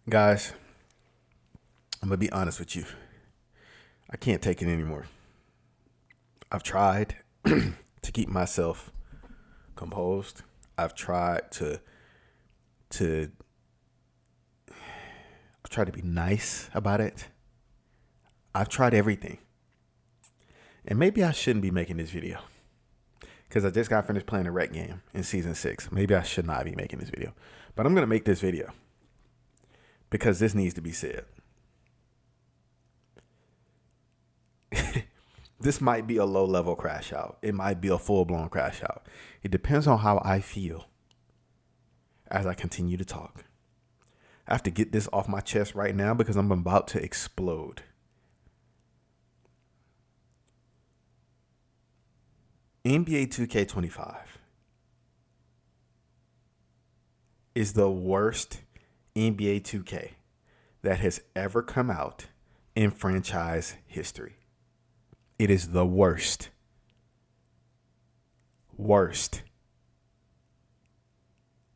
Guys, I'm gonna be honest with you. I can't take it anymore. I've tried to keep myself composed. I've tried to I've tried to be nice about it. I've tried everything. And maybe I shouldn't be making this video. Because I just got finished playing a rec game in season 6. Maybe I should not be making this video. But I'm gonna make this video. Because this needs to be said. This might be a low level crash out. It might be a full blown crash out. It depends on how I feel as I continue to talk. I have to get this off my chest right now because I'm about to explode. NBA 2K25 is the worst NBA 2K that has ever come out in franchise history. It is the worst. Worst.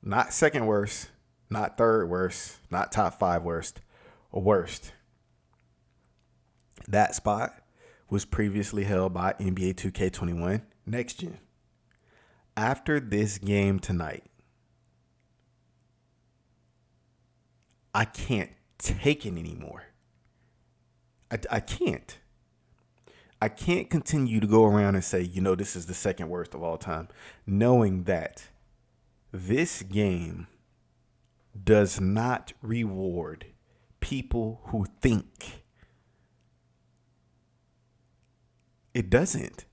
Not second worst, not third worst, not top 5 worst. Worst. That spot was previously held by NBA 2K21 Next Gen. After this game tonight, I can't take it anymore. I can't. I can't continue to go around and say, this is the second worst of all time, knowing that this game does not reward people who think. It doesn't.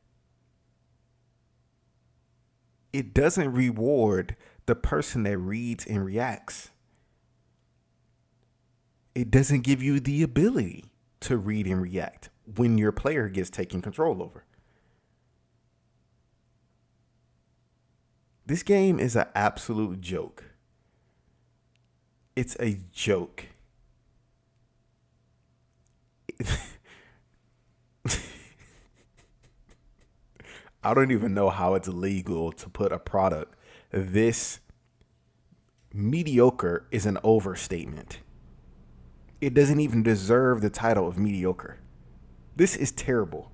It doesn't reward the person that reads and reacts. It doesn't give you the ability to read and react when your player gets taken control over. This game is an absolute joke. It's a joke. I don't even know how it's legal to put a product this mediocre is an overstatement. It doesn't even deserve the title of mediocre. This is terrible.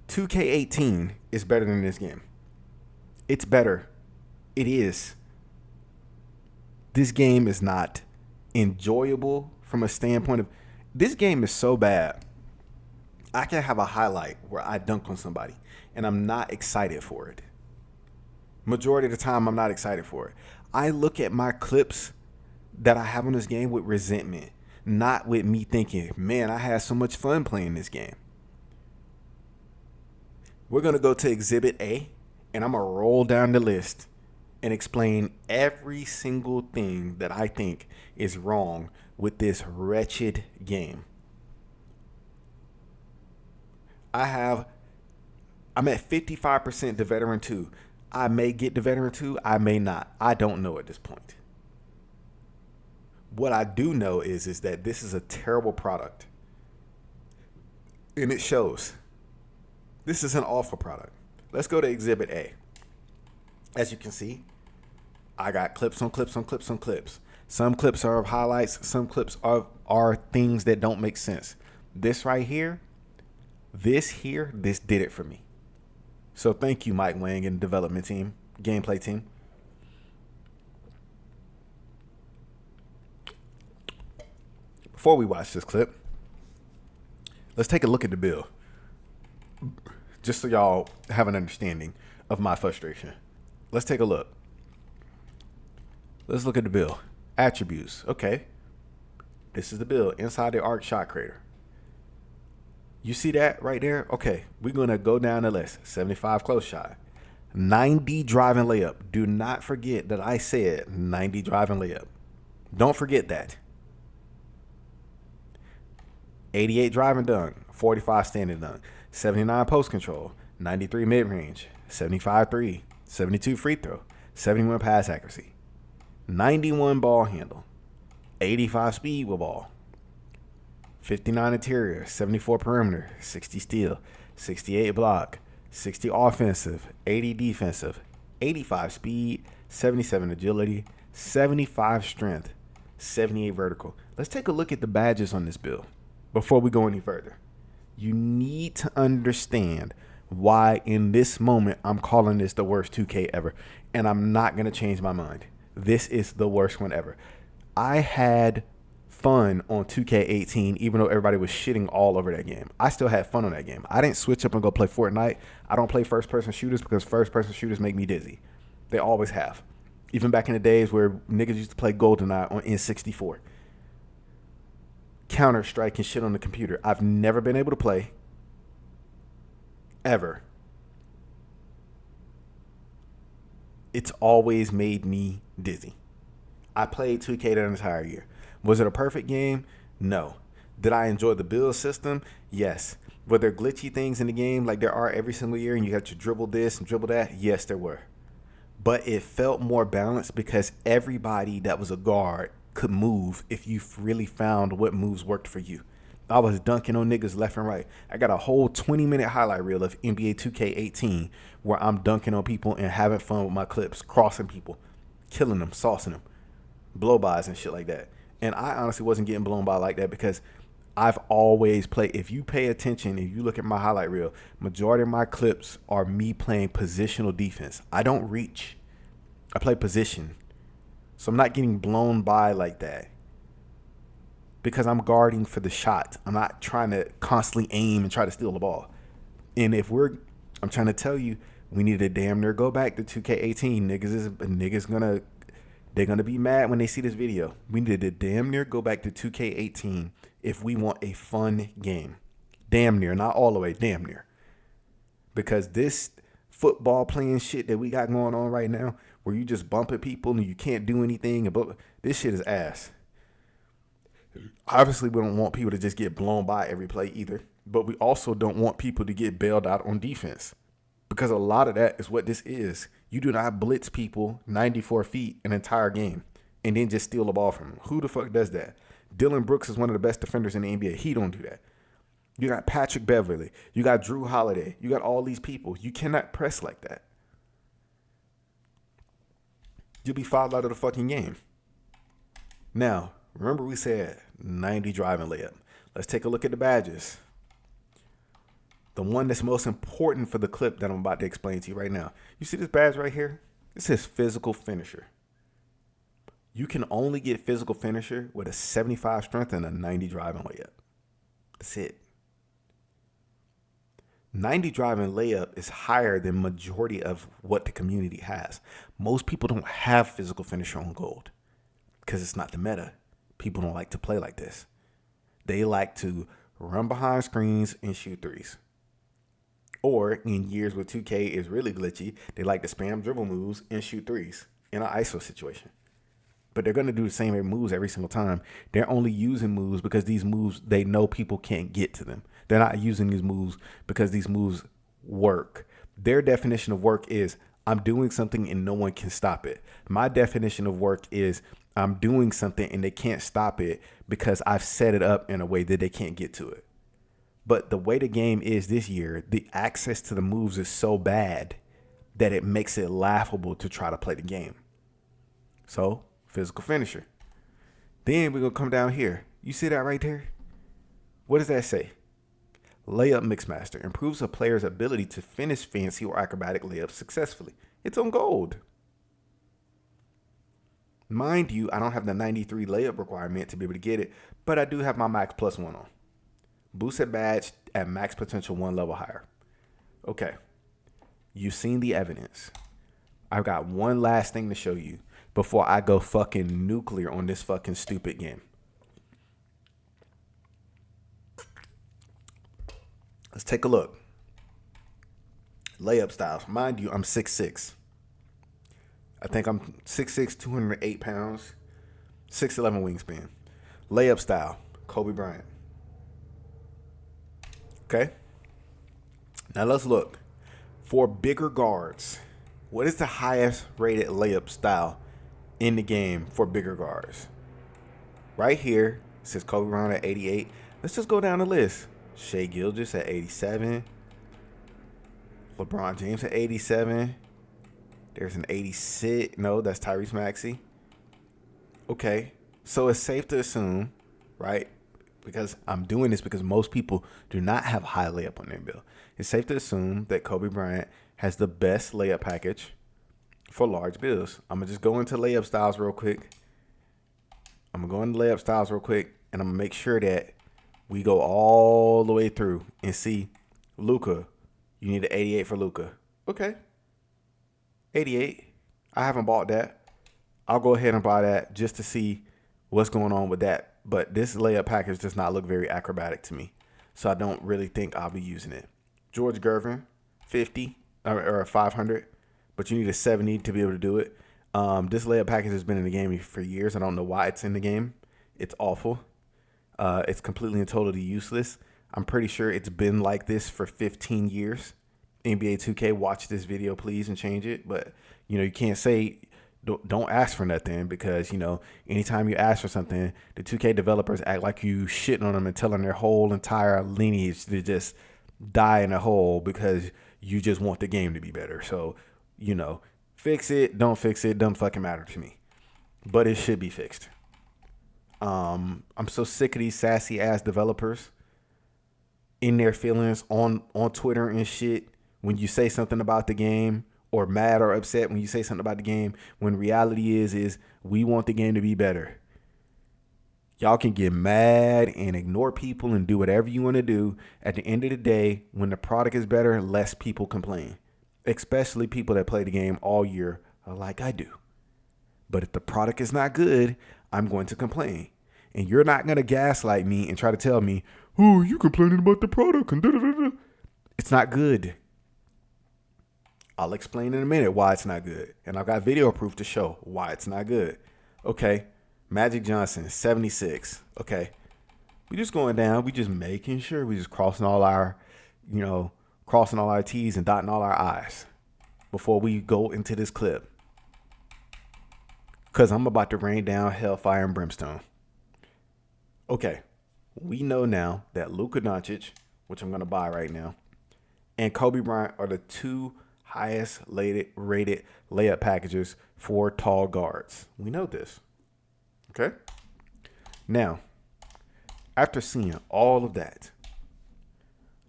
2K18 is better than this game. It's better. It is. This game is not enjoyable from a standpoint of, this game is so bad. I can have a highlight where I dunk on somebody and I'm not excited for it. Majority of the time, I'm not excited for it. I look at my clips that I have on this game with resentment, not with me thinking, man, I had so much fun playing this game. We're going to go to Exhibit A, and I'm going to roll down the list and explain every single thing that I think is wrong with this wretched game. I'm at 55% the Veteran 2. I may get the Veteran 2, I may not. I don't know at this point. What I do know is that this is a terrible product. And it shows. This is an awful product. Let's go to Exhibit A. As you can see, I got clips on clips on clips on clips. Some clips are of highlights. Some clips are things that don't make sense. This right here, this did it for me. So thank you, Mike Wang and development team, gameplay team. Before we watch this clip, let's take a look at the bill. Just so y'all have an understanding of my frustration. Let's take a look. Let's look at the bill. Attributes. Okay. This is the bill inside the arc shot creator. You see that right there? Okay. We're going to go down the list. 75 close shot. 90 driving layup. Do not forget that I said 90 driving layup. Don't forget that. 88 driving dunk, 45 standing dunk, 79 post control, 93 mid range, 75 3, 72 free throw, 71 pass accuracy, 91 ball handle, 85 speed with ball, 59 interior, 74 perimeter, 60 steal, 68 block, 60 offensive, 80 defensive, 85 speed, 77 agility, 75 strength, 78 vertical. Let's take a look at the badges on this build before we go any further. You need to understand why in this moment I'm calling this the worst 2K ever. And I'm not going to change my mind. This is the worst one ever. I had fun on 2K18 even though everybody was shitting all over that game. I still had fun on that game. I didn't switch up and go play Fortnite. I don't play first person shooters because first person shooters make me dizzy. They always have. Even back in the days where niggas used to play GoldenEye on N64. Counter-Strike and shit on the computer. I've never been able to play. Ever. It's always made me dizzy. I played 2K that entire year. Was it a perfect game? No. Did I enjoy the build system? Yes. Were there glitchy things in the game like there are every single year and you have to dribble this and dribble that? Yes, there were. But it felt more balanced because everybody that was a guard could move if you really found what moves worked for you. I was dunking on niggas left and right. I got a whole 20-minute highlight reel of NBA 2K18 where I'm dunking on people and having fun with my clips, crossing people, killing them, saucing them, blow-bys and shit like that. And I honestly wasn't getting blown by like that because I've always played. If you pay attention, if you look at my highlight reel, majority of my clips are me playing positional defense. I don't reach. I play position. So I'm not getting blown by like that because I'm guarding for the shot. I'm not trying to constantly aim and try to steal the ball. And I'm trying to tell you, we need to damn near go back to 2K18. They're gonna be mad when they see this video. We need to damn near go back to 2K18 if we want a fun game. Damn near, not all the way, damn near. Because this football playing shit that we got going on right now, where you just bumping people and you can't do anything, this shit is ass. Obviously, we don't want people to just get blown by every play either, but we also don't want people to get bailed out on defense because a lot of that is what this is. You do not blitz people 94 feet an entire game and then just steal the ball from them. Who the fuck does that? Dillon Brooks is one of the best defenders in the NBA. He don't do that. You got Patrick Beverly. You got Drew Holiday. You got all these people. You cannot press like that. You'll be fouled out of the fucking game. Now, remember we said 90 driving layup. Let's take a look at the badges. The one that's most important for the clip that I'm about to explain to you right now. You see this badge right here? It says physical finisher. You can only get physical finisher with a 75 strength and a 90 driving layup. That's it. 90 driving layup is higher than majority of what the community has. Most people don't have physical finisher on gold because it's not the meta. People don't like to play like this. They like to run behind screens and shoot threes. Or in years where 2K is really glitchy, they like to spam dribble moves and shoot threes in an ISO situation. But they're going to do the same moves every single time. They're only using moves because these moves, they know people can't get to them. They're not using these moves because these moves work. Their definition of work is I'm doing something and no one can stop it. My definition of work is I'm doing something and they can't stop it because I've set it up in a way that they can't get to it. But the way the game is this year, the access to the moves is so bad that it makes it laughable to try to play the game. So, physical finisher. Then we're going to come down here. You see that right there? What does that say? Layup Mixmaster improves a player's ability to finish fancy or acrobatic layups successfully. It's on gold. Mind you, I don't have the 93 layup requirement to be able to get it, but I do have my max plus one on. Boosted badge at max potential one level higher. Okay. You've seen the evidence. I've got one last thing to show you before I go fucking nuclear on this fucking stupid game. Let's take a look. Layup styles. Mind you, I'm 6'6". I think I'm 6'6", 208 pounds, 6'11" wingspan. Layup style, Kobe Bryant. Okay. Now let's look. For bigger guards, what is the highest rated layup style in the game for bigger guards? Right here, it says Kobe Bryant at 88. Let's just go down the list. Shai Gilgeous at 87. LeBron James at 87. There's an 86. No, that's Tyrese Maxey. Okay. So it's safe to assume, right? Because I'm doing this because most people do not have high layup on their bill. It's safe to assume that Kobe Bryant has the best layup package for large bills. I'm gonna just go into layup styles real quick. And I'm gonna make sure that we go all the way through and see Luka. You need an 88 for Luka. Okay, 88. I haven't bought that. I'll go ahead and buy that just to see what's going on with that. But this layup package does not look very acrobatic to me, so I don't really think I'll be using it. George Gervin, 50 or 500, but you need a 70 to be able to do it. This layup package has been in the game for years. I don't know why it's in the game. It's awful. It's completely and totally useless. I'm pretty sure it's been like this for 15 years. NBA 2K, watch this video, please, and change it. But, you can't say don't ask for nothing because, anytime you ask for something, the 2K developers act like you shitting on them and telling their whole entire lineage to just die in a hole because you just want the game to be better. So, fix it, don't fix it, doesn't fucking matter to me. But it should be fixed. I'm so sick of these sassy ass developers in their feelings on Twitter and shit when you say something about the game, or mad or upset when you say something about the game, when reality is we want the game to be better. Y'all can get mad and ignore people and do whatever you want to do. At the end of the day, when the product is better, less people complain. Especially people that play the game all year like I do. But if the product is not good, I'm going to complain. And you're not going to gaslight me and try to tell me, oh, you complaining about the product. And da-da-da-da. It's not good. I'll explain in a minute why it's not good. And I've got video proof to show why it's not good. Okay. Magic Johnson, 76. Okay. We just going down. We just making sure we just crossing all our T's and dotting all our I's before we go into this clip. Because I'm about to rain down hellfire and brimstone. Okay. We know now that Luka Doncic, which I'm going to buy right now, and Kobe Bryant are the two highest rated layup packages for tall guards. We know this. Okay? Now, after seeing all of that,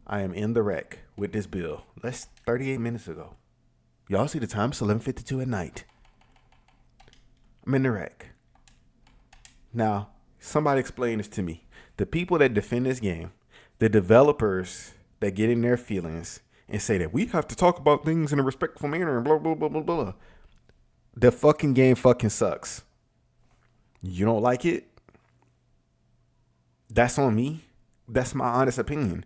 I am in the wreck with this bill. That's 38 minutes ago. Y'all see the time? It's 11:52 at night. I'm in the wreck. Now, somebody explain this to me. The people that defend this game, the developers that get in their feelings and say that we have to talk about things in a respectful manner and blah, blah, blah, blah, blah. The fucking game fucking sucks. You don't like it? That's on me. That's my honest opinion.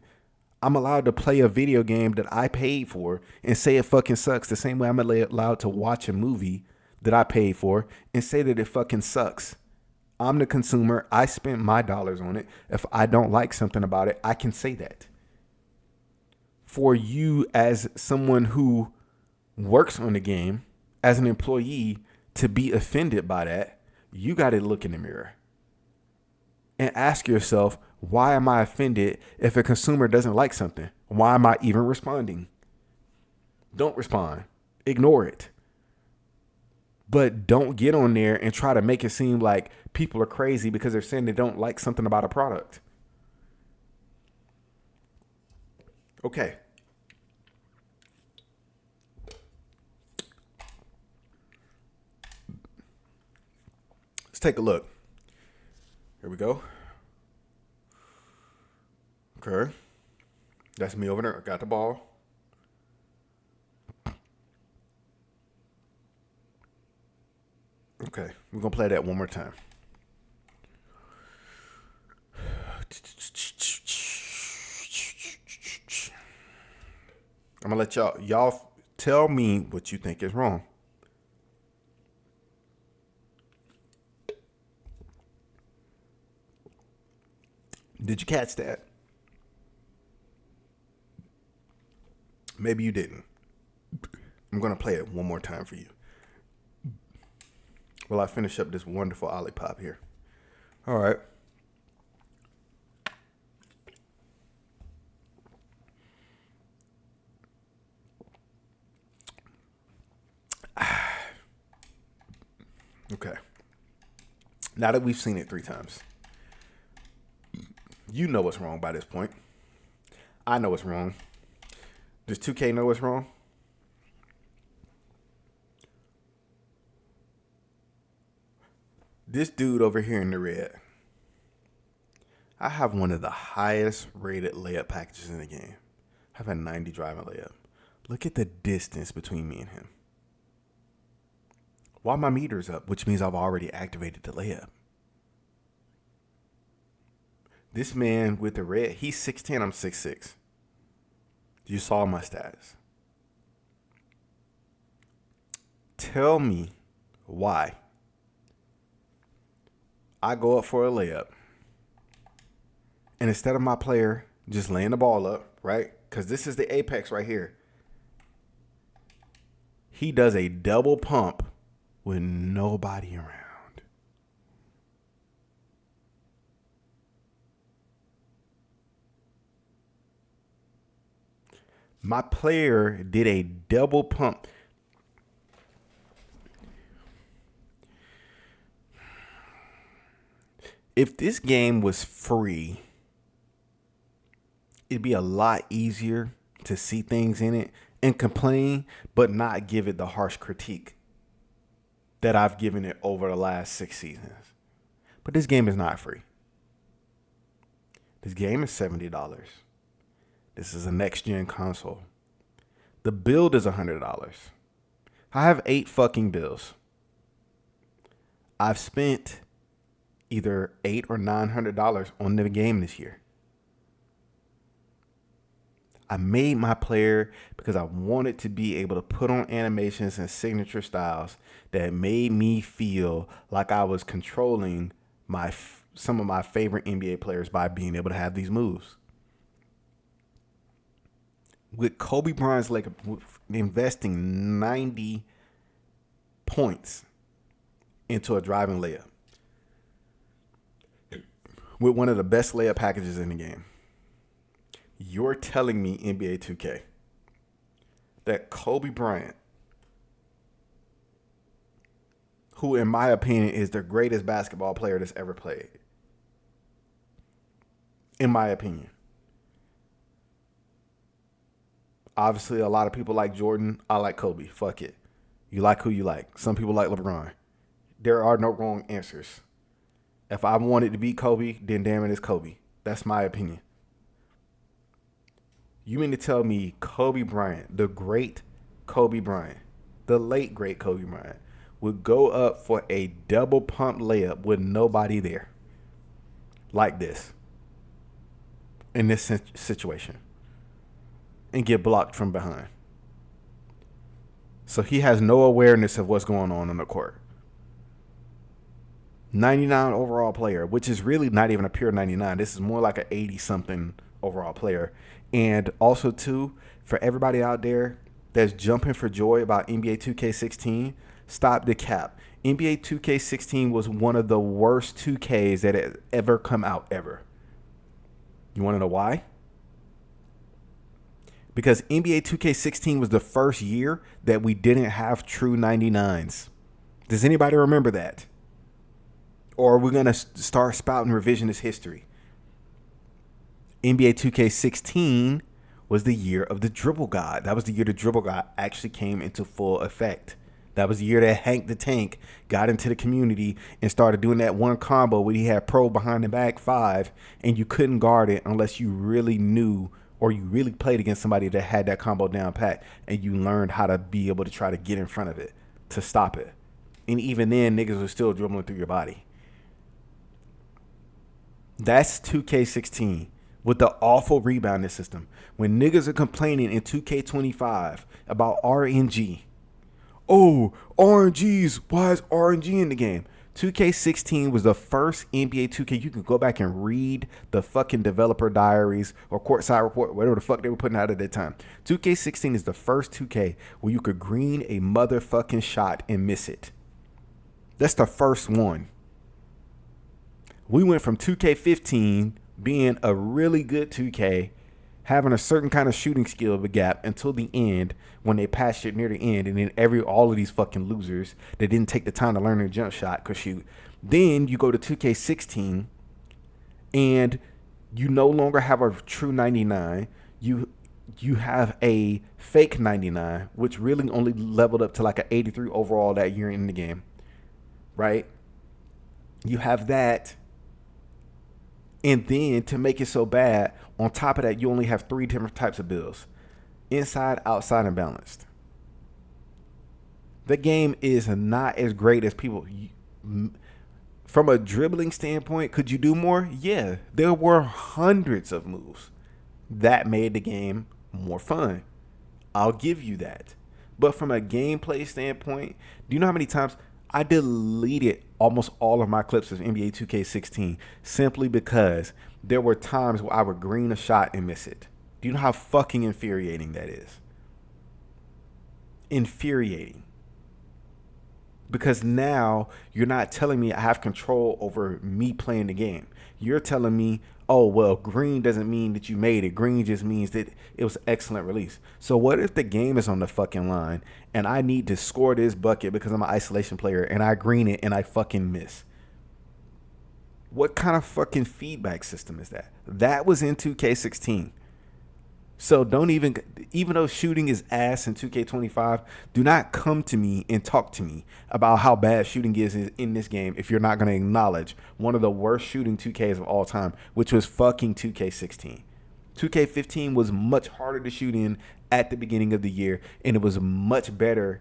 I'm allowed to play a video game that I paid for and say it fucking sucks the same way I'm allowed to watch a movie that I paid for and say that it fucking sucks. I'm the consumer. I spent my dollars on it. If I don't like something about it, I can say that. For you as someone who works on the game, as an employee, to be offended by that, you got to look in the mirror and ask yourself, why am I offended if a consumer doesn't like something? Why am I even responding? Don't respond. Ignore it. But don't get on there and try to make it seem like people are crazy because they're saying they don't like something about a product. Okay. Let's take a look. Here we go. Okay. That's me over there. I got the ball. Okay. We're going to play that one more time. I'm going to let y'all tell me what you think is wrong. Did you catch that? Maybe you didn't. I'm going to play it one more time for you. While I finish up this wonderful Olipop here. All right. Okay. Now that we've seen it 3 times, you know what's wrong by this point. I know what's wrong. Does 2K know what's wrong? This dude over here in the red, I have one of the highest rated layup packages in the game. I have a 90 driving layup. Look at the distance between me and him. While my meter's up, which means I've already activated the layup. This man with the red, he's 6'10", I'm 6'6". You saw my stats. Tell me why I go up for a layup, and instead of my player just laying the ball up, right? Because this is the apex right here. He does a double pump with nobody around. My player did a double pump. If this game was free, it'd be a lot easier to see things in it and complain, but not give it the harsh critique that I've given it over the last 6 seasons. But this game is not free. This game is $70. This is a next-gen console. The build is $100. I have 8 fucking bills. I've spent either $800 or $900 on the game this year. I made my player because I wanted to be able to put on animations and signature styles that made me feel like I was controlling some of my favorite NBA players by being able to have these moves. With Kobe Bryant's like investing 90 points into a driving layup with one of the best layup packages in the game. You're telling me, NBA 2K, that Kobe Bryant, who in my opinion is the greatest basketball player that's ever played, in my opinion. Obviously, a lot of people like Jordan. I like Kobe. Fuck it. You like who you like. Some people like LeBron. There are no wrong answers. If I wanted to beat Kobe, then damn it, it's Kobe. That's my opinion. You mean to tell me Kobe Bryant, the great Kobe Bryant, the late great Kobe Bryant, would go up for a double pump layup with nobody there like this in this situation and get blocked from behind? So he has no awareness of what's going on the court. 99 overall player, which is really not even a pure 99. This is more like an 80-something overall player. And also, too, for everybody out there that's jumping for joy about NBA 2K16, stop the cap. NBA 2K16 was one of the worst 2Ks that has ever come out, ever. You want to know why? Because NBA 2K16 was the first year that we didn't have true 99s. Does anybody remember that? Or are we going to start spouting revisionist history? NBA 2K16 was the year of the dribble god. That was the year the dribble god actually came into full effect. That was the year that Hank the Tank got into the community and started doing that one combo where he had pro behind the back 5 and you couldn't guard it unless you really knew or you really played against somebody that had that combo down pat and you learned how to be able to try to get in front of it to stop it. And even then, niggas were still dribbling through your body. That's 2K16 with the awful rebounding system. When niggas are complaining in 2K25 about RNG. Oh, RNGs. Why is RNG in the game? 2K16 was the first NBA 2K. You can go back and read the fucking developer diaries or courtside report, whatever the fuck they were putting out at that time. 2K16 is the first 2K where you could green a motherfucking shot and miss it. That's the first one. We went from 2K15 being a really good 2K, having a certain kind of shooting skill of a gap until the end when they patched it near the end. And then all of these fucking losers that didn't take the time to learn their jump shot could shoot. Then you go to 2K16 and you no longer have a true 99. You have a fake 99, which really only leveled up to like an 83 overall that year in the game, right? You have that. And then to make it so bad, on top of that, you only have 3 different types of builds: inside, outside, and balanced. The game is not as great as people. From a dribbling standpoint, could you do more? Yeah, there were hundreds of moves that made the game more fun. I'll give you that. But from a gameplay standpoint, do you know how many times I deleted almost all of my clips of NBA 2K16 simply because there were times where I would green a shot and miss it? Do you know how fucking infuriating that is? Infuriating. Because now you're not telling me I have control over me playing the game. You're telling me, oh, well, green doesn't mean that you made it. Green just means that it was an excellent release. So what if the game is on the fucking line and I need to score this bucket because I'm an isolation player and I green it and I fucking miss? What kind of fucking feedback system is that? That was in 2K16. So don't even though shooting is ass in 2K25, do not come to me and talk to me about how bad shooting is in this game if you're not going to acknowledge one of the worst shooting 2Ks of all time, which was fucking 2K16. 2K15 was much harder to shoot in at the beginning of the year, and it was much better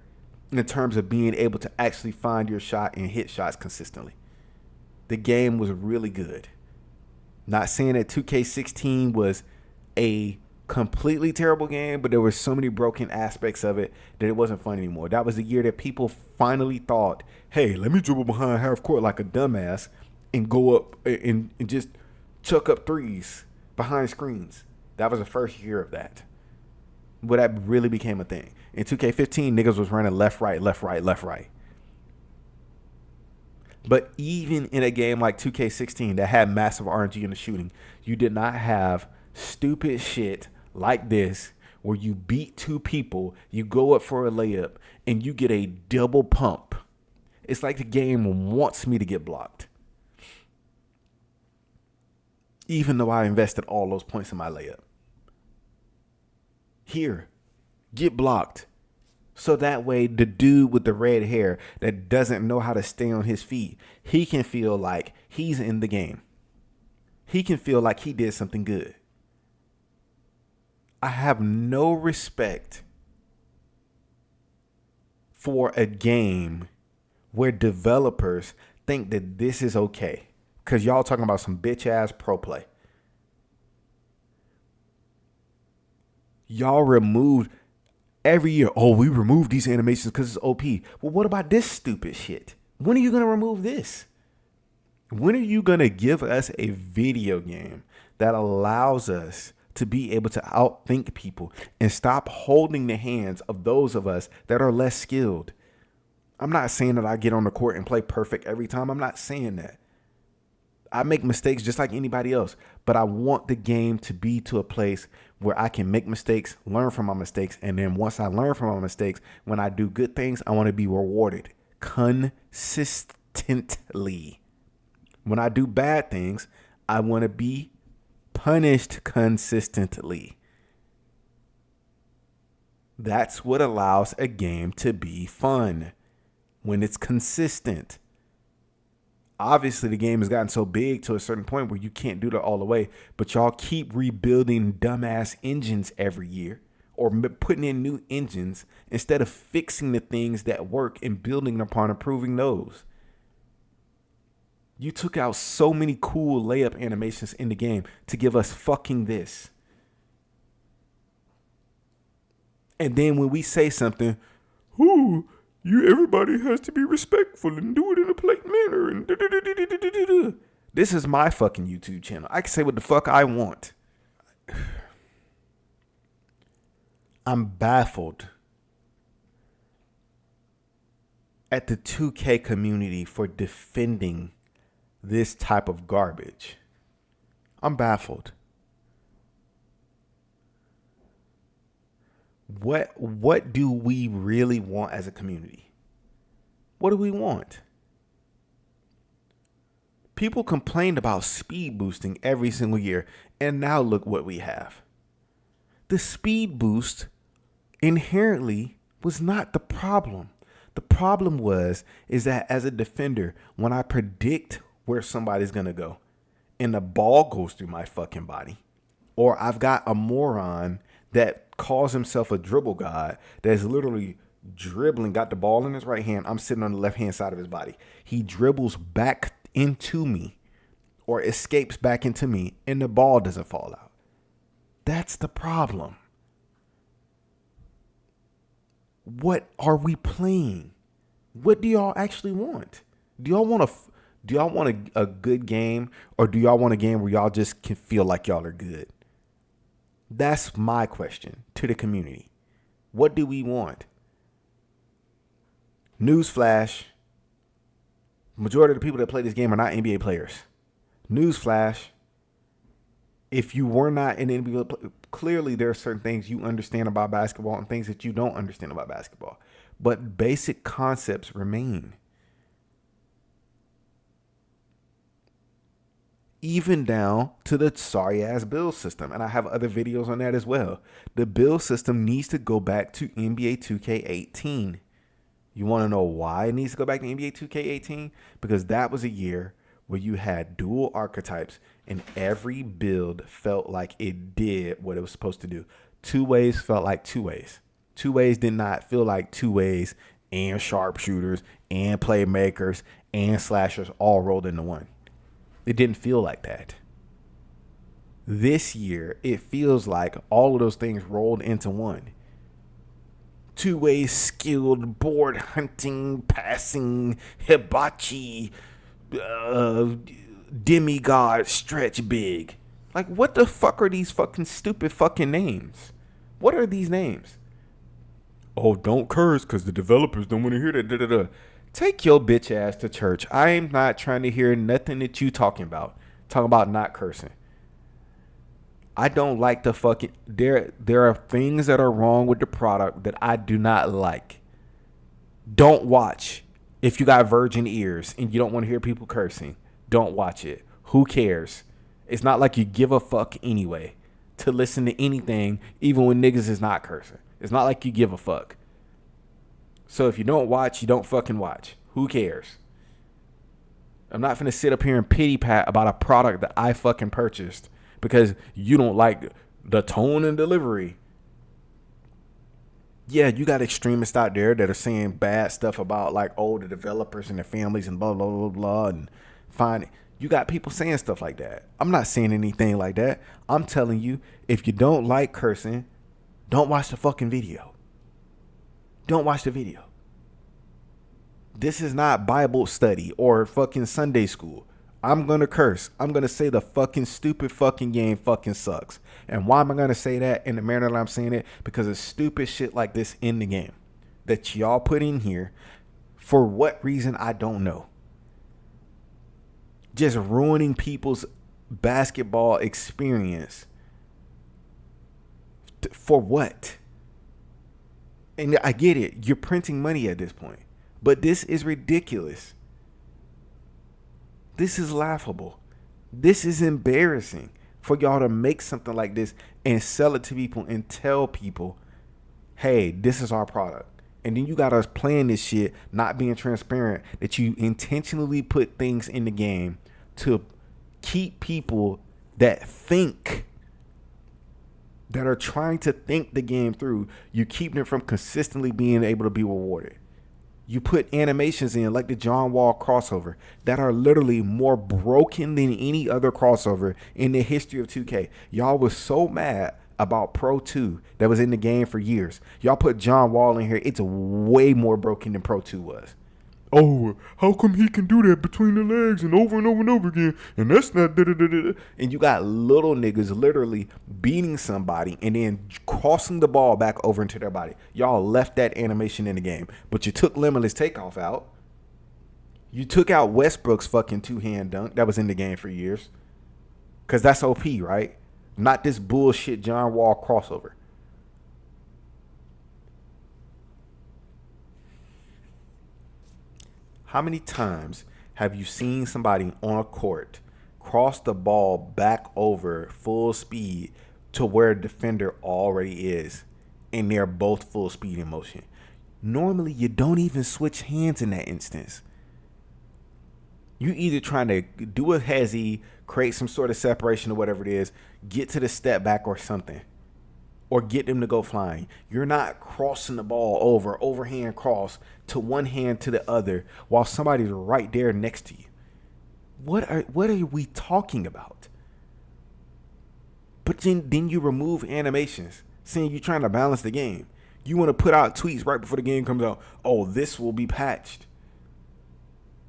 in terms of being able to actually find your shot and hit shots consistently. The game was really good. Not saying that 2K16 was a completely terrible game, but there were so many broken aspects of it that it wasn't fun anymore. That was the year that people finally thought, hey, let me dribble behind half court like a dumbass and go up and just chuck up threes behind screens. That was the first year of that. But that really became a thing. In 2K15, niggas was running left, right, left, right, left, right. But even in a game like 2K16 that had massive RNG in the shooting, you did not have stupid shit like this where you beat 2 people, you go up for a layup, and you get a double pump. It's like the game wants me to get blocked, even though I invested all those points in my layup. Here, get blocked. So that way the dude with the red hair that doesn't know how to stay on his feet, he can feel like he's in the game. He can feel like he did something good. I have no respect for a game where developers think that this is okay. Because y'all talking about some bitch ass pro play. Y'all removed every year. Oh, we removed these animations because it's OP. Well, what about this stupid shit? When are you going to remove this? When are you going to give us a video game that allows us to be able to outthink people and stop holding the hands of those of us that are less skilled? I'm not saying that I get on the court and play perfect every time. I'm not saying that. I make mistakes just like anybody else, but I want the game to be to a place where I can make mistakes, learn from my mistakes, and then once I learn from my mistakes, when I do good things, I want to be rewarded consistently. When I do bad things, I want to be punished consistently. That's what allows a game to be fun, when it's consistent. Obviously, the game has gotten so big to a certain point where you can't do that all the way, but y'all keep rebuilding dumbass engines every year or putting in new engines instead of fixing the things that work and building upon improving those. You took out so many cool layup animations in the game to give us fucking this. And then when we say something, everybody has to be respectful and do it in a polite manner. And this is my fucking YouTube channel. I can say what the fuck I want. I'm baffled at the 2K community for defending this type of garbage. I'm baffled. What do we really want as a community? What do we want? People complained about speed boosting every single year, and now look what we have. The speed boost inherently was not the problem. The problem is that as a defender, when I predict where somebody's gonna go and the ball goes through my fucking body, or I've got a moron that calls himself a dribble god that's literally dribbling, got the ball in his right hand, I'm sitting on the left hand side of his body. He dribbles back into me or escapes back into me and the ball doesn't fall out. That's the problem. What are we playing? What do y'all actually want? Do y'all want a good game, or do y'all want a game where y'all just can feel like y'all are good? That's my question to the community. What do we want? Newsflash. Majority of the people that play this game are not NBA players. Newsflash. If you were not an NBA player, clearly there are certain things you understand about basketball and things that you don't understand about basketball. But basic concepts remain. Even down to the sorry ass build system. And I have other videos on that as well. The build system needs to go back to NBA 2K18. You want to know why it needs to go back to NBA 2K18? Because that was a year where you had dual archetypes and every build felt like it did what it was supposed to do. Two ways felt like two ways. Two ways did not feel like two ways and sharpshooters and playmakers and slashers all rolled into one. It didn't feel like that. This year, it feels like all of those things rolled into one. Two-way skilled board hunting, passing, hibachi, demigod, stretch big. Like, what the fuck are these fucking stupid fucking names? What are these names? Oh, don't curse because the developers don't want to hear that. Da, da, da. Take your bitch ass to church. I am not trying to hear nothing that you talking about. Talking about not cursing. I don't like the fucking... There are things that are wrong with the product that I do not like. Don't watch. If you got virgin ears and you don't want to hear people cursing, don't watch it. Who cares? It's not like you give a fuck anyway to listen to anything, even when niggas is not cursing. It's not like you give a fuck. So if you don't watch, you don't fucking watch. Who cares? I'm not finna sit up here and pity pat about a product that I fucking purchased because you don't like the tone and delivery. Yeah, you got extremists out there that are saying bad stuff about like the developers and their families and blah, blah, blah, blah, and fine. You got people saying stuff like that. I'm not saying anything like that. I'm telling you, if you don't like cursing, don't watch the fucking video. Don't watch the video. This is not Bible study or fucking Sunday school. I'm going to curse. I'm going to say the fucking stupid fucking game fucking sucks. And why am I going to say that in the manner that I'm saying it? Because of stupid shit like this in the game that y'all put in here. For what reason, I don't know. Just ruining people's basketball experience. For what? And I get it. You're printing money at this point. But this is ridiculous. This is laughable. This is embarrassing for y'all to make something like this and sell it to people and tell people, hey, this is our product. And then you got us playing this shit, not being transparent, that you intentionally put things in the game to keep people that think, that are trying to think the game through. You keep them from consistently being able to be rewarded. You put animations in like the John Wall crossover that are literally more broken than any other crossover in the history of 2K. Y'all was so mad about Pro 2 that was in the game for years. Y'all put John Wall in here. It's way more broken than Pro 2 was. Oh, how come he can do that between the legs and over and over again? And that's not da-da-da-da. And you got little niggas literally beating somebody and then crossing the ball back over into their body. Y'all left that animation in the game. But you took Limitless Takeoff out. You took out Westbrook's fucking two-hand dunk that was in the game for years. Because that's OP, right? Not this bullshit John Wall crossover. How many times have you seen somebody on a court cross the ball back over full speed to where a defender already is, and they're both full speed in motion? Normally, you don't even switch hands in that instance. You either trying to do a hezzy, create some sort of separation or whatever it is, get to the step back or something, or get them to go flying. You're not crossing the ball overhand cross to one hand to the other while somebody's right there next to you. What are we talking about? But then you remove animations, saying you're trying to balance the game. You want to put out tweets right before the game comes out. Oh, this will be patched.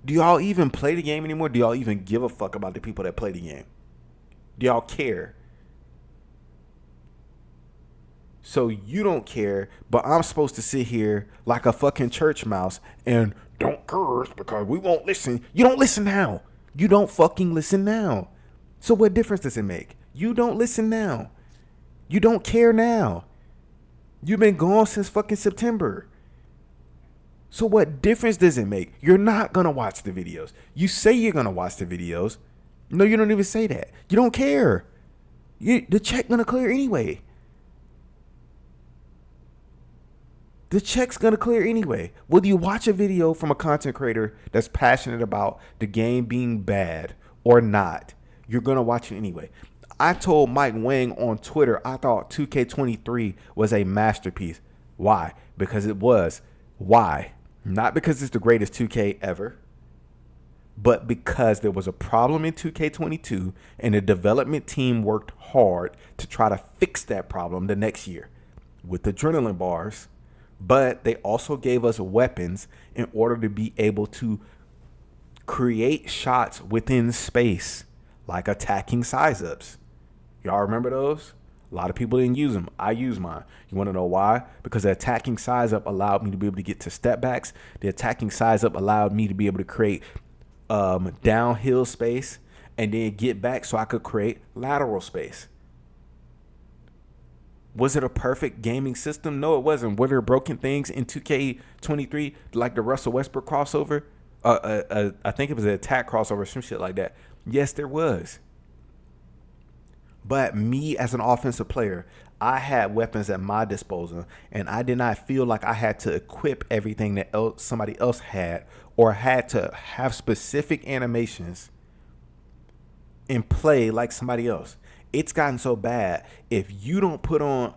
Do y'all even play the game anymore? Do y'all even give a fuck about the people that play the game? Do y'all care? So you don't care, but I'm supposed to sit here like a fucking church mouse and don't curse because we won't listen. You don't listen now. You don't fucking listen now. So what difference does it make? You don't listen now. You don't care now. You've been gone since fucking September. So what difference does it make? You're not going to watch the videos. You say you're going to watch the videos. No, you don't even say that. You don't care. The check going to clear anyway. The check's going to clear anyway. Whether you watch a video from a content creator that's passionate about the game being bad or not, you're going to watch it anyway. I told Mike Wang on Twitter I thought 2K23 was a masterpiece. Why? Because it was. Why? Not because it's the greatest 2K ever, but because there was a problem in 2K22 and the development team worked hard to try to fix that problem the next year with adrenaline bars, but they also gave us weapons in order to be able to create shots within space, like attacking size-ups. Y'all remember those? A lot of people didn't use them. I used mine. You want to know why? Because the attacking size-up allowed me to be able to get to step backs. The attacking size-up allowed me to be able to create downhill space and then get back so I could create lateral space. Was it a perfect gaming system? No, it wasn't. Were there broken things in 2K23 like the Russell Westbrook crossover? I think it was an attack crossover, some shit like that. Yes, there was. But me as an offensive player, I had weapons at my disposal, and I did not feel like I had to equip everything that somebody else had or had to have specific animations and play like somebody else. It's gotten so bad. If you don't put on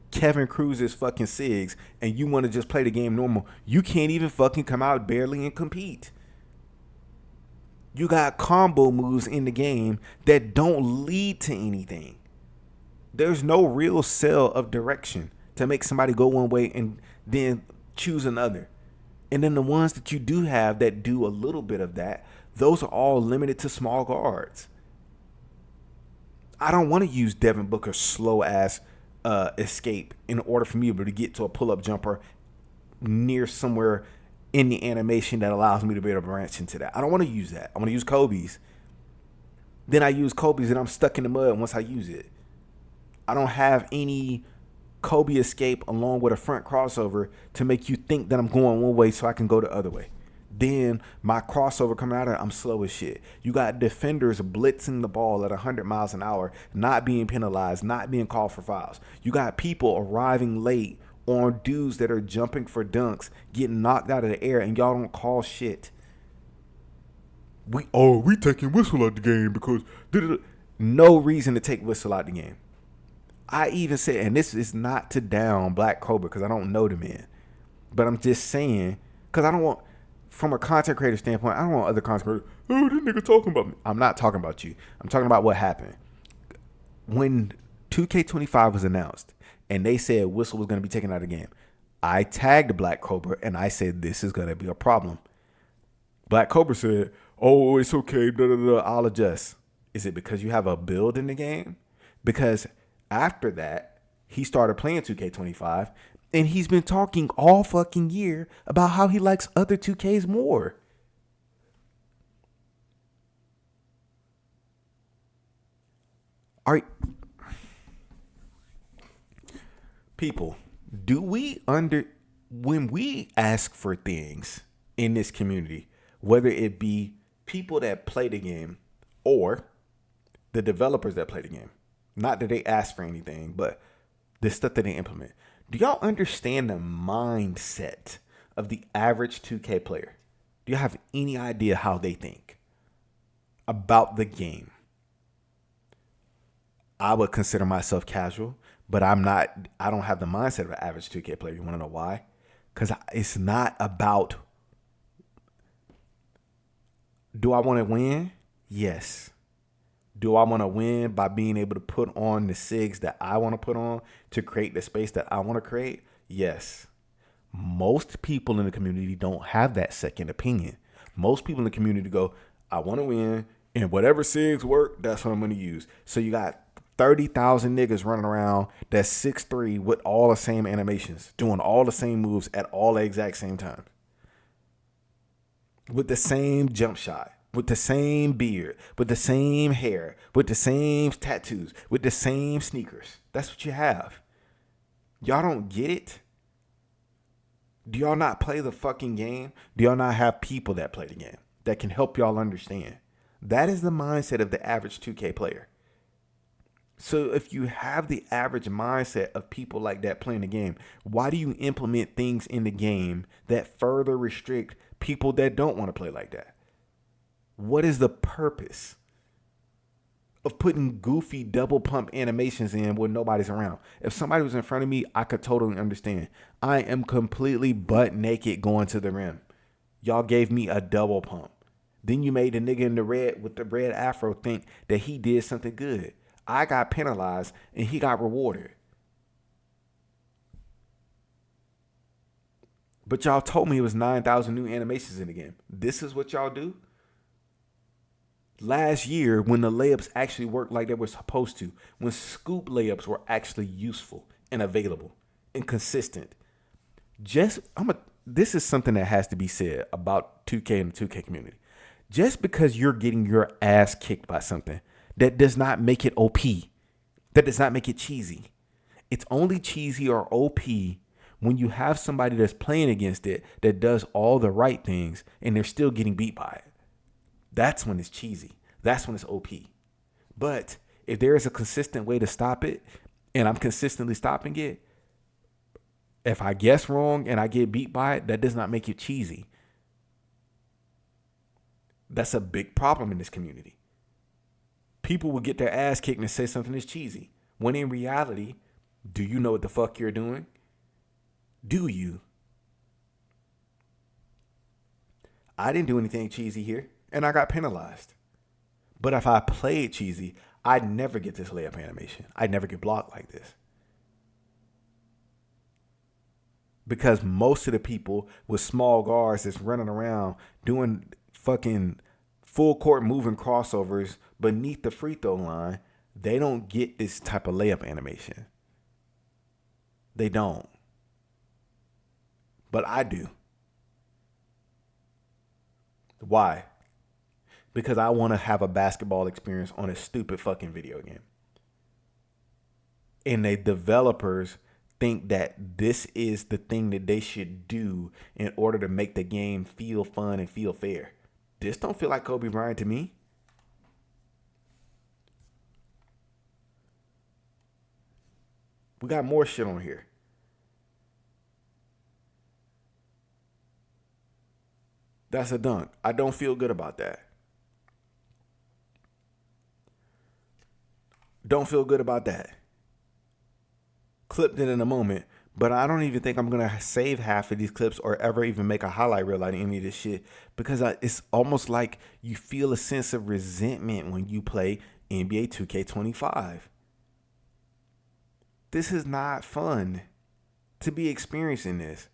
Kevin Cruz's fucking SIGs and you want to just play the game normal, you can't even fucking come out barely and compete. You got combo moves in the game that don't lead to anything. There's no real cell of direction to make somebody go one way and then choose another. And then the ones that you do have that do a little bit of that, those are all limited to small guards. I don't want to use Devin Booker's slow ass escape in order for me to be able to get to a pull-up jumper near somewhere in the animation that allows me to be able to branch into that. I don't want to use that. I want to use Kobe's. Then I use Kobe's and I'm stuck in the mud once I use it. I don't have any Kobe escape along with a front crossover to make you think that I'm going one way so I can go the other way. Then my crossover coming out of it, I'm slow as shit. You got defenders blitzing the ball at 100 miles an hour, not being penalized, not being called for fouls. You got people arriving late on dudes that are jumping for dunks, getting knocked out of the air, and y'all don't call shit. We taking whistle out the game because no reason to take whistle out the game. I even said, and this is not to down Black Cobra because I don't know the man, but I'm just saying because I don't want, from a content creator standpoint, I don't want other content creators, oh, this nigga talking about me. I'm not talking about you. I'm talking about what happened when 2K25 was announced. And they said whistle was going to be taken out of the game. I tagged Black Cobra and I said, this is going to be a problem. Black Cobra said, oh, it's okay. I'll adjust. Is it because you have a build in the game? Because after that, he started playing 2K25 and he's been talking all fucking year about how he likes other 2Ks more. All right. People, when we ask for things in this community, whether it be people that play the game or the developers that play the game, not that they ask for anything, but the stuff that they implement. Do y'all understand the mindset of the average 2K player? Do you have any idea how they think about the game? I would consider myself casual, but I'm not. I don't have the mindset of an average 2K player. You want to know why? Because it's not about, do I want to win? Yes. Do I want to win by being able to put on the SIGs that I want to put on to create the space that I want to create? Yes. Most people in the community don't have that second opinion. Most people in the community go, I want to win, and whatever SIGs work, that's what I'm going to use. So you got 30,000 niggas running around that's 6'3" with all the same animations, doing all the same moves at all the exact same time, with the same jump shot, with the same beard, with the same hair, with the same tattoos, with the same sneakers. That's what you have. Y'all don't get it? Do y'all not play the fucking game? Do y'all not have people that play the game that can help y'all understand? That is the mindset of the average 2K player. So if you have the average mindset of people like that playing the game, why do you implement things in the game that further restrict people that don't want to play like that? What is the purpose of putting goofy double pump animations in when nobody's around? If somebody was in front of me, I could totally understand. I am completely butt naked going to the rim. Y'all gave me a double pump. Then you made the nigga in the red with the red afro think that he did something good. I got penalized and he got rewarded. But y'all told me it was 9,000 new animations in the game. This is what y'all do? Last year, when the layups actually worked like they were supposed to, when scoop layups were actually useful and available and consistent, this is something that has to be said about 2K and the 2K community. Just because you're getting your ass kicked by something, that does not make it OP. That does not make it cheesy. It's only cheesy or OP when you have somebody that's playing against it that does all the right things and they're still getting beat by it. That's when it's cheesy. That's when it's OP. But if there is a consistent way to stop it, and I'm consistently stopping it, if I guess wrong and I get beat by it, that does not make it cheesy. That's a big problem in this community. People will get their ass kicked and say something is cheesy. When in reality, do you know what the fuck you're doing? Do you? I didn't do anything cheesy here, and I got penalized. But if I played cheesy, I'd never get this layup animation. I'd never get blocked like this. Because most of the people with small guards that's running around doing fucking full court moving crossovers beneath the free throw line, they don't get this type of layup animation. They don't. But I do. Why? Because I want to have a basketball experience on a stupid fucking video game. And the developers think that this is the thing that they should do in order to make the game feel fun and feel fair. This don't feel like Kobe Bryant to me. We got more shit on here. That's a dunk. I don't feel good about that. Don't feel good about that. Clipped it in a moment, but I don't even think I'm going to save half of these clips or ever even make a highlight reel out of any of this shit because it's almost like you feel a sense of resentment when you play NBA 2K25. This is not fun to be experiencing this.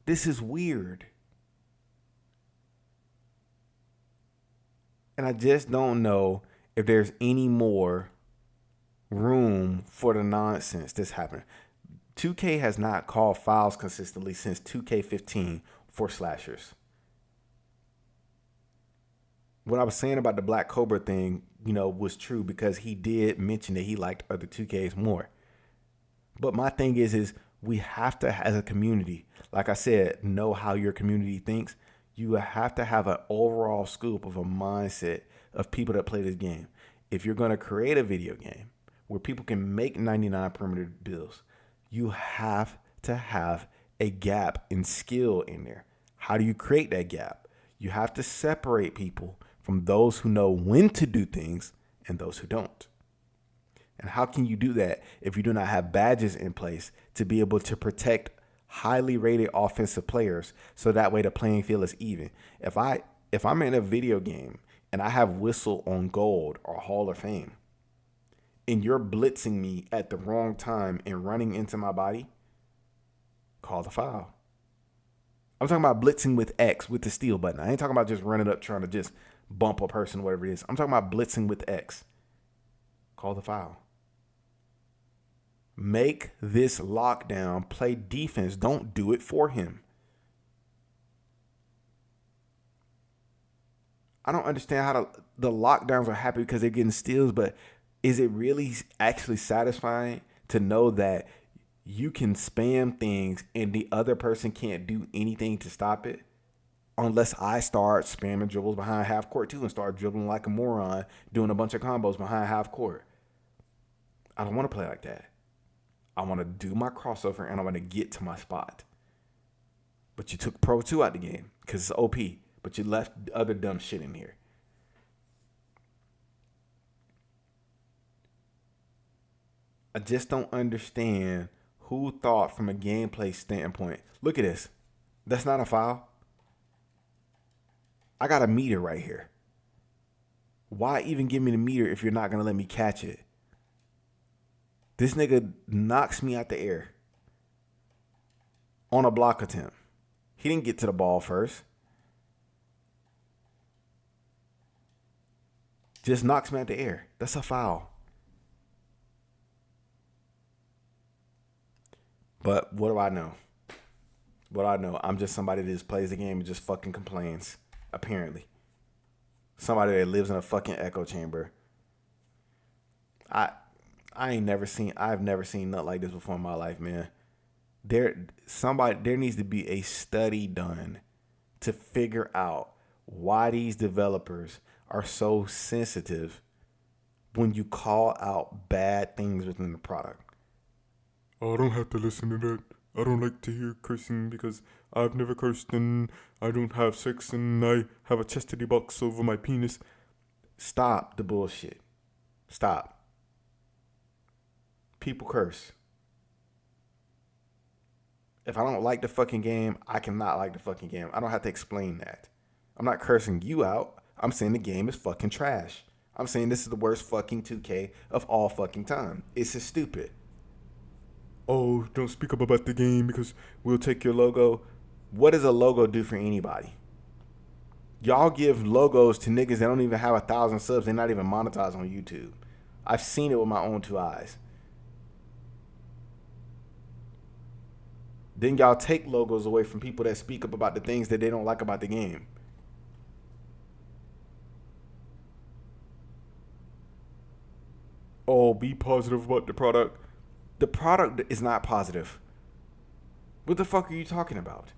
This is weird. And I just don't know if there's any more room for the nonsense that's happening. 2K has not called fouls consistently since 2K15 for slashers. What I was saying about the Black Cobra thing, was true because he did mention that he liked other 2Ks more. But my thing is We have to, as a community, like I said, know how your community thinks. You have to have an overall scope of a mindset of people that play this game. If you're going to create a video game where people can make 99 perimeter bills, you have to have a gap in skill in there. How do you create that gap? You have to separate people from those who know when to do things and those who don't. And how can you do that if you do not have badges in place to be able to protect highly rated offensive players so that way the playing field is even? If I'm in a video game and I have whistle on gold or Hall of Fame and you're blitzing me at the wrong time and running into my body, call the foul. I'm talking about blitzing with X with the steal button. I ain't talking about just running up trying to just bump a person, whatever it is. I'm talking about blitzing with X. Call the foul. Make this lockdown play defense. Don't do it for him. I don't understand how the lockdowns are happy because they're getting steals, but is it really actually satisfying to know that you can spam things and the other person can't do anything to stop it? Unless I start spamming dribbles behind half court too and start dribbling like a moron, doing a bunch of combos behind half court. I don't want to play like that. I want to do my crossover and I want to get to my spot. But you took Pro 2 out the game because it's OP, but you left other dumb shit in here. I just don't understand who thought from a gameplay standpoint. Look at this. That's not a foul. I got a meter right here. Why even give me the meter if you're not going to let me catch it? This nigga knocks me out the air on a block attempt. He didn't get to the ball first. Just knocks me out the air. That's a foul. But what do I know? What do I know? I'm just somebody that just plays the game and just fucking complains, apparently. Somebody that lives in a fucking echo chamber. I've never seen nothing like this before in my life, man. There needs to be a study done to figure out why these developers are so sensitive when you call out bad things within the product. Oh, I don't have to listen to that. I don't like to hear cursing because I've never cursed and I don't have sex and I have a chastity box over my penis. Stop the bullshit. Stop. People curse. If I don't like the fucking game, I cannot like the fucking game. I don't have to explain that. I'm not cursing you out. I'm saying the game is fucking trash. I'm saying this is the worst fucking 2K of all fucking time. It's just stupid. Oh, don't speak up about the game because we'll take your Logo. What does a logo do for anybody? Y'all give logos to niggas that don't even have 1,000 subs. They're not even monetized on YouTube. I've seen it with my own two eyes. Then y'all take logos away from people that speak up about the things that they don't like about the game. Oh, be positive about the product. The product is not positive. What the fuck are you talking about?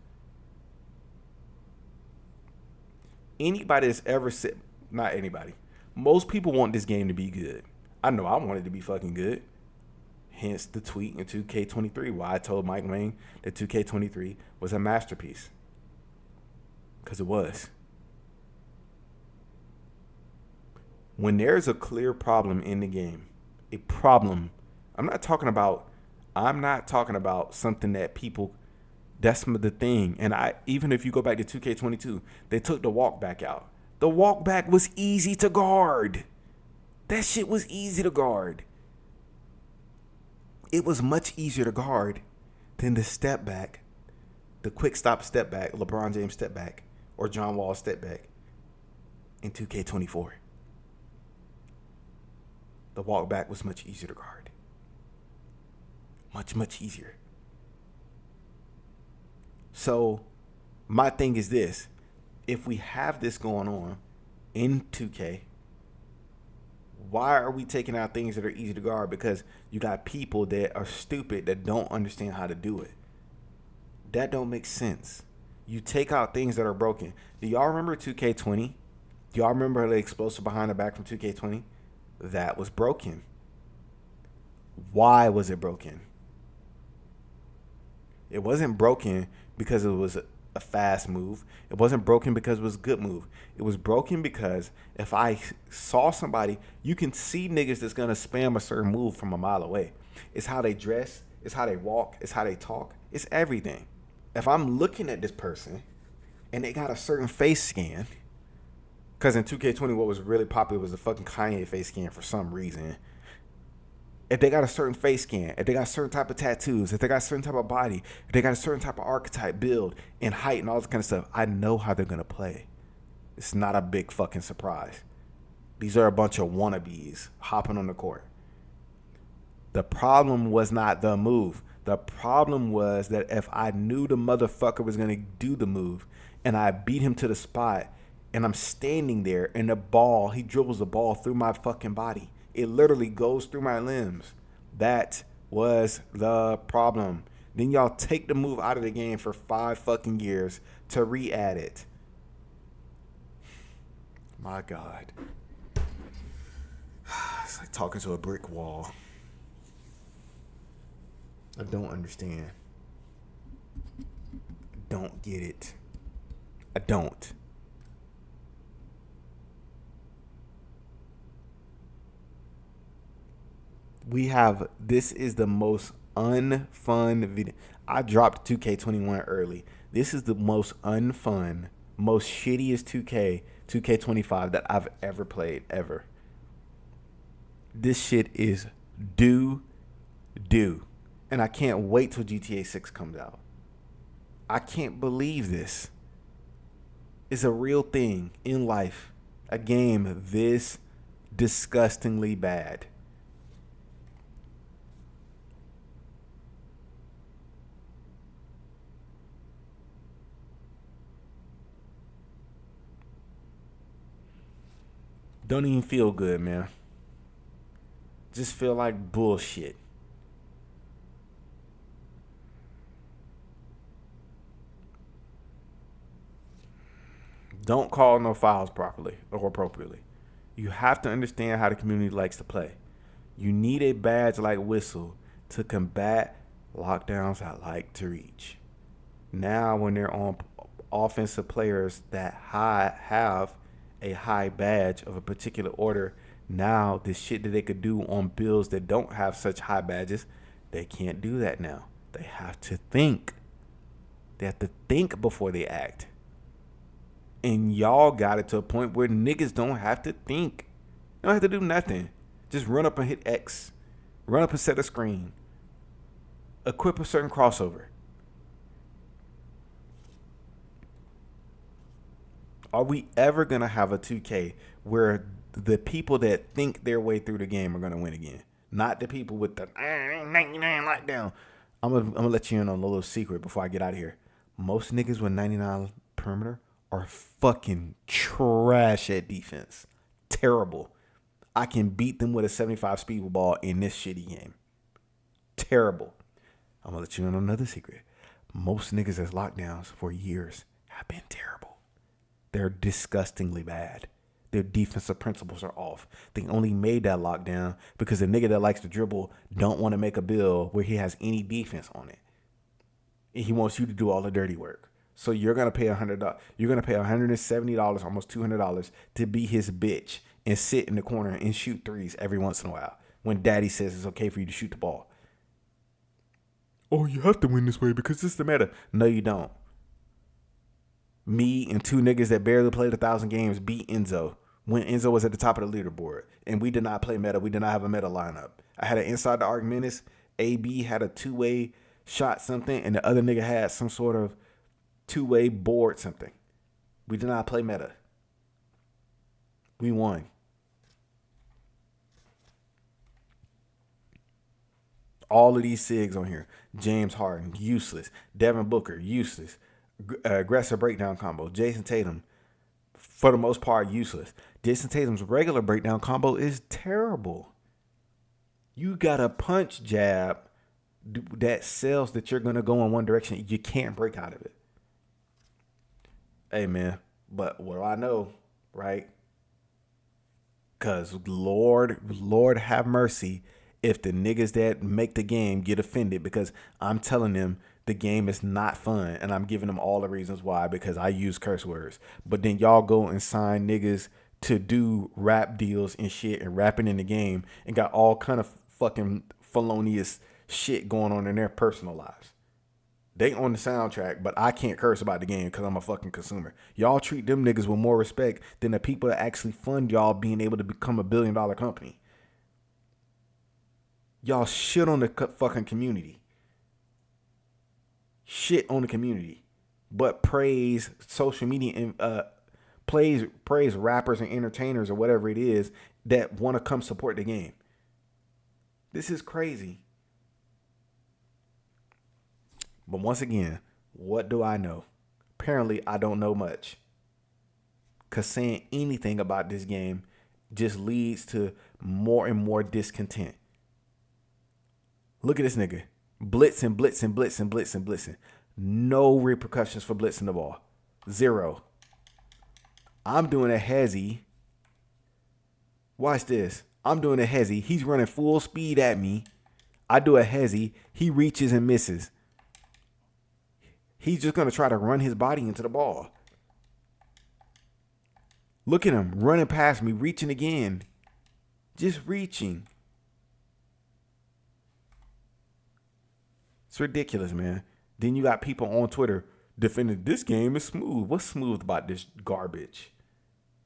Anybody that's ever said, not anybody, most people want this game to be good. I know I want it to be fucking good. Hence the tweet in 2K23 why I told Mike Wang that 2K23 was a masterpiece. Because it was. When there's a clear problem in the game, a problem, I'm not talking about something that people, that's the thing. And even if you go back to 2K22, they took the walk back out. The walk back was easy to guard. That shit was easy to guard. It was much easier to guard than the step back, the quick stop step back, LeBron James step back, or John Wall step back in 2K24. The walk back was much easier to guard. Much, much easier. So my thing is this. If we have this going on in 2K, Why are we taking out things that are easy to guard? Because you got people that are stupid that don't understand how to do it. That don't make sense. You take out things that are broken. Do y'all remember 2K20? Do y'all remember the explosive behind the back from 2K20? That was broken. Why was it broken? It wasn't broken because it was a fast move. It wasn't broken because it was a good move. It was broken because if I saw somebody, you can see niggas that's gonna spam a certain move from a mile away. It's how they dress, it's how they walk, it's how they talk, it's everything. If I'm looking at this person and they got a certain face scan, because in 2K20 what was really popular was the fucking Kanye face scan for some reason. If they got a certain face scan, if they got a certain type of tattoos, if they got a certain type of body, if they got a certain type of archetype build and height and all this kind of stuff, I know how they're going to play. It's not a big fucking surprise. These are a bunch of wannabes hopping on the court. The problem was not the move. The problem was that if I knew the motherfucker was going to do the move and I beat him to the spot and I'm standing there and he dribbles the ball through my fucking body. It literally goes through my limbs. That was the problem. Then y'all take the move out of the game for 5 fucking years to re-add it. My God. It's like talking to a brick wall. I don't understand. I don't get it. I don't. This is the most unfun video. I dropped 2K21 early. This is the most unfun, most shittiest 2K25 that I've ever played, ever. This shit is doo. And I can't wait till GTA 6 comes out. I can't believe this. It's a real thing in life. A game this disgustingly bad. Don't even feel good, man. Just feel like bullshit. Don't call no fouls properly or appropriately. You have to understand how the community likes to play. You need a badge like Whistle to combat lockdowns I like to reach. Now when they're on offensive players that have a high badge of a particular order, now the shit that they could do on builds that don't have such high badges, they can't do that now. They have to think. They have to think before they act. And y'all got it to a point where niggas don't have to think. They don't have to do nothing. Just run up and hit X. Run up and set a screen. Equip a certain crossover. Are we ever going to have a 2K where the people that think their way through the game are going to win again? Not the people with the 99 lockdown. I'm gonna let you in on a little secret before I get out of here. Most niggas with 99 perimeter are fucking trash at defense. Terrible. I can beat them with a 75 speed ball in this shitty game. Terrible. I'm gonna let you in on another secret. Most niggas as lockdowns for years have been terrible. They're disgustingly bad. Their defensive principles are off. They only made that lockdown because the nigga that likes to dribble don't want to make a build where he has any defense on it. And he wants you to do all the dirty work. So you're gonna pay $100. You're gonna pay $170, almost $200, to be his bitch and sit in the corner and shoot threes every once in a while when daddy says it's okay for you to shoot the ball. Oh, you have to win this way because this is the meta. No, you don't. Me and 2 niggas that barely played 1,000 games beat Enzo when Enzo was at the top of the leaderboard. And we did not play meta. We did not have a meta lineup. I had an inside the arc menace. AB had a 2-way shot something. And the other nigga had some sort of 2-way board something. We did not play meta. We won. All of these SIGs on here. James Harden, useless. Devin Booker, useless. Aggressive breakdown combo. Jason Tatum, for the most part, useless. Jason Tatum's regular breakdown combo is terrible. You got a punch jab that sells that you're going to go in one direction. You can't break out of it. Hey, man. But what do I know, right? Because Lord have mercy if the niggas that make the game get offended because I'm telling them the game is not fun and I'm giving them all the reasons why because I use curse words. But then y'all go and sign niggas to do rap deals and shit and rapping in the game and got all kind of fucking felonious shit going on in their personal lives. They on the soundtrack, but I can't curse about the game because I'm a fucking consumer. Y'all treat them niggas with more respect than the people that actually fund y'all being able to become a $1 billion company. Y'all shit on the fucking community. Shit on the community. But praise social media and praise rappers and entertainers or whatever it is that want to come support the game. This is crazy. But once again, what do I know? Apparently, I don't know much. Because saying anything about this game just leads to more and more discontent. Look at this nigga. Blitzing. No repercussions for blitzing the ball. 0. I'm doing a hezzy. Watch this. I'm doing a hezzy. He's running full speed at me. I do a hezzy. He reaches and misses. He's just going to try to run his body into the ball. Look at him running past me, reaching again. Just reaching. It's ridiculous, man. Then you got people on Twitter defending this game is smooth. What's smooth about this garbage?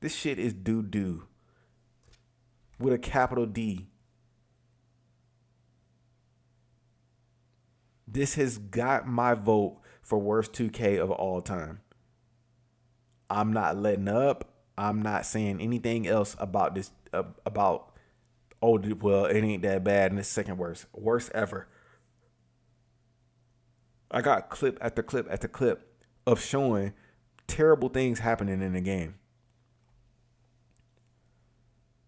This shit is doo-doo. With a capital D. This has got my vote for worst 2K of all time. I'm not letting up. I'm not saying anything else about this, well, it ain't that bad and it's second worst. Worst ever. I got clip after clip after clip of showing terrible things happening in the game.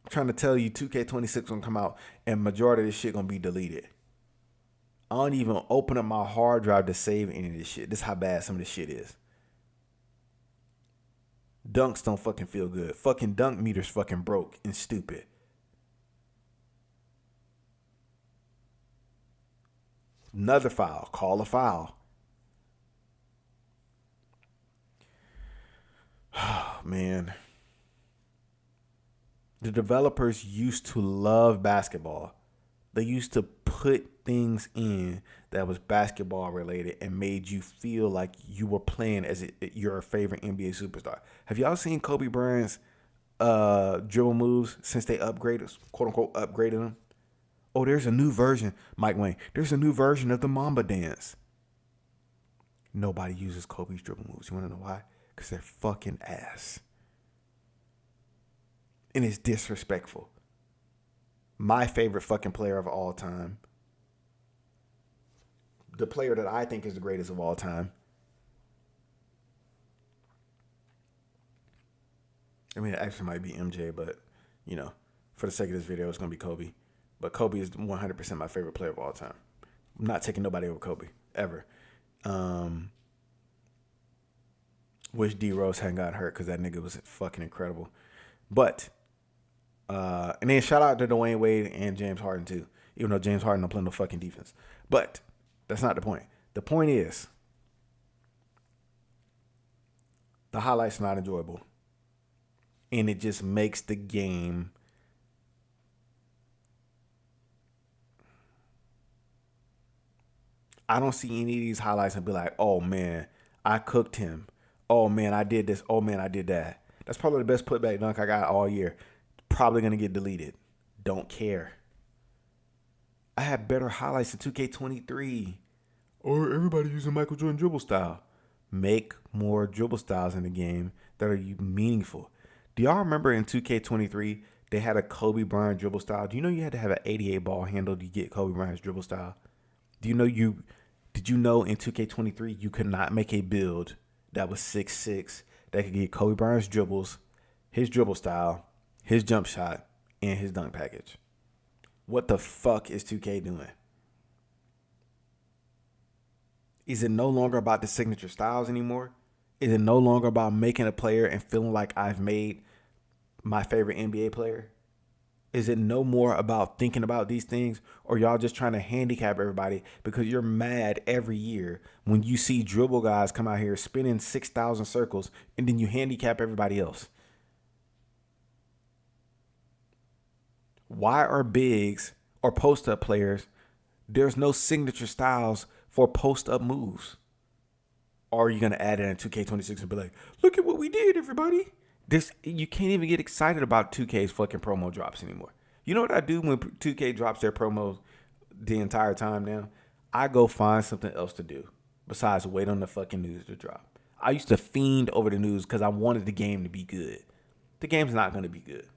I'm trying to tell you 2K26 gonna come out and majority of this shit gonna be deleted. I don't even open up my hard drive to save any of this shit. This is how bad some of this shit is. Dunks don't fucking feel good. Fucking dunk meters fucking broke and stupid. Another foul. Call a foul. Oh, man. The developers used to love basketball. They used to put things in that was basketball related and made you feel like you were playing as your favorite NBA superstar. Have y'all seen Kobe Bryant's dribble moves since they upgraded, quote unquote, upgraded them? Oh, there's a new version, Mike Wayne. There's a new version of the Mamba dance. Nobody uses Kobe's dribble moves. You want to know why? Because they're fucking ass. And it's disrespectful. My favorite fucking player of all time. The player that I think is the greatest of all time. I mean, it actually might be MJ, but, you know, for the sake of this video, it's going to be Kobe. But Kobe is 100% my favorite player of all time. I'm not taking nobody over Kobe, ever. Wish D Rose hadn't got hurt because that nigga was fucking incredible. But, and then shout out to Dwayne Wade and James Harden too. Even though James Harden don't play no fucking defense. But, that's not the point. The point is, the highlights are not enjoyable. And it just makes the game I don't see any of these highlights and be like, oh man, I cooked him. Oh man, I did this. Oh man, I did that. That's probably the best putback dunk I got all year. Probably going to get deleted. Don't care. I had better highlights in 2K23. Or everybody using Michael Jordan dribble style. Make more dribble styles in the game that are meaningful. Do y'all remember in 2K23, they had a Kobe Bryant dribble style? Do you know you had to have an 88 ball handle to get Kobe Bryant's dribble style? Did you know in 2K23 you could not make a build that was 6'6", that could get Kobe Bryant's dribbles his dribble style, his jump shot, and his dunk package. What the fuck is 2K doing? Is it no longer about the signature styles anymore? Is it no longer about making a player and feeling like I've made my favorite NBA player? Is it no more about thinking about these things, or y'all just trying to handicap everybody because you're mad every year when you see dribble guys come out here spinning 6,000 circles and then you handicap everybody else? Why are bigs or post-up players, there's no signature styles for post-up moves? Or are you going to add it in 2K26 and be like, look at what we did, everybody? You can't even get excited about 2K's fucking promo drops anymore. You know what I do when 2K drops their promos the entire time now? I go find something else to do besides wait on the fucking news to drop. I used to fiend over the news because I wanted the game to be good. The game's not going to be good.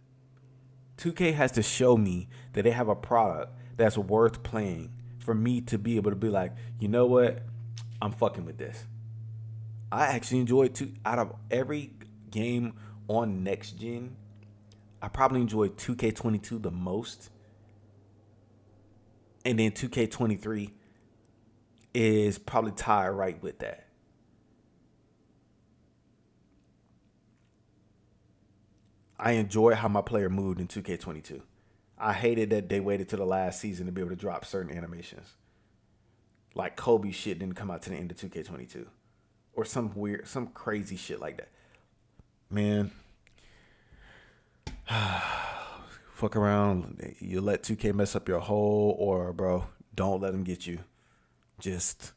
2K has to show me that they have a product that's worth playing for me to be able to be like, you know what? I'm fucking with this. I actually enjoyed out of every game on next gen, I probably enjoyed 2K22 the most. And then 2K23 is probably tied right with that. I enjoy how my player moved in 2K22. I hated that they waited to the last season to be able to drop certain animations. Like Kobe shit didn't come out to the end of 2K22. Or some crazy shit like that. Man, fuck around. You let 2K mess up your whole aura, bro. Don't let them get you. Just,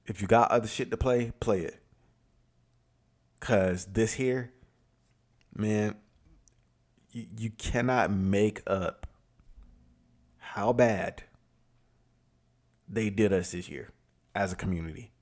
if you got other shit to play it. Because this here, man, you cannot make up how bad they did us this year as a community.